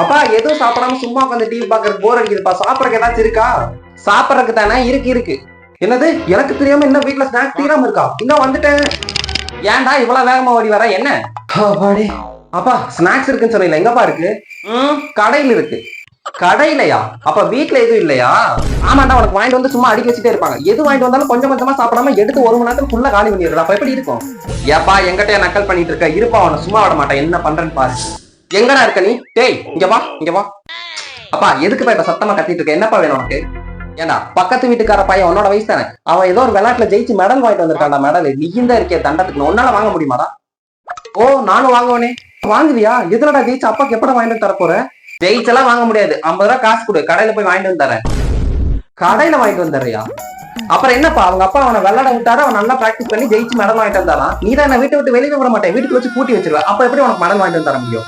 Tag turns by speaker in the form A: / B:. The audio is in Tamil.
A: அப்பா எதுவும் சாப்பிடாம சும்மா உட்காந்து டிவி பாக்குறது போர் அடிக்குதுப்பா. சாப்பிடறதுக்கு ஏதாச்சும் இருக்கா? சாப்பிடறதுக்கு தானே இருக்கு. என்னது எனக்கு தெரியாம இன்னும் வீட்டுல ஸ்நாக்ஸ் தீராம இருக்கா? இன்னும் வந்துட்டேன். ஏன்டா இவ்வளவு வேகமா ஓடி வர? என்ன அப்பாடி. அப்பா ஸ்நாக்ஸ் இருக்குன்னு சொன்னீங்களா, எங்கப்பா இருக்கு? கடையில இருக்கு. கடையிலயா? அப்ப வீட்டுல எதுவும் இல்லையா? ஆமாண்டா, உனக்கு வாங்கிட்டு வந்து சும்மா அடிக்க வச்சுட்டே இருப்பாங்க. எது வாங்கிட்டு வந்தாலும் கொஞ்சம் கொஞ்சமா சாப்பிடாம எடுத்து 1 மணி நேரத்துக்கு ஃபுல்லா காலி பண்ணிடுறா. அப்ப எப்படி இருக்கும்? ஏப்பா எங்கிட்ட நக்கல் பண்ணிட்டு இருக்க? இருப்பா, அவனை சும்மா விட மாட்டேன். என்ன பண்றேன்னு பாரு. எங்கடா இருக்க நீ? டேய் இங்க வா, இங்க வா. அப்பா எதுக்குப்பா இப்ப சத்தமா கத்திட்டு இருக்க? என்னப்பா வேணும் உனக்கு? ஏண்டா பக்கத்து வீட்டுக்கார பையன் உன்னோட வயசு தானே. அவன் ஏதோ ஒரு விளையாட்டுல ஜெயிச்சு மெடல் வாங்கிட்டு வந்திருக்காண்டா. மெடல் நீயும் தான் இருக்கே தண்டத்துக்கு. உன்னால வாங்க முடியுமாடா? ஓ நானும் வாங்குவனே. வாங்குவியா? எதுலடா ஜெயிச்சு? அப்பாக்கு எப்படா வாங்கிட்டு தர போற? ஜெயிச்செல்லாம் வாங்க முடியாது. 50 ரூபா காசு கொடு, கடையில போய் வாங்கிட்டு வந்து தரேன். கடையில வாங்கிட்டு வந்துறியா? அப்புறம் என்னப்பா, அவங்க அப்பா அவனை விளையாட விட்டாரு, அவன் நல்லா பிராக்டிஸ் பண்ணி ஜெயிச்சு மெடல் வாங்கிட்டு வந்தாரான். நீ தான் என்ன வீட்டை விட்டு வெளியே விட மாட்டேன், வீட்டுக்கு வச்சு பூட்டி வச்சிருவ. அப்ப எப்படி உனக்கு மெடல் வாங்கிட்டு வந்து தர முடியும்?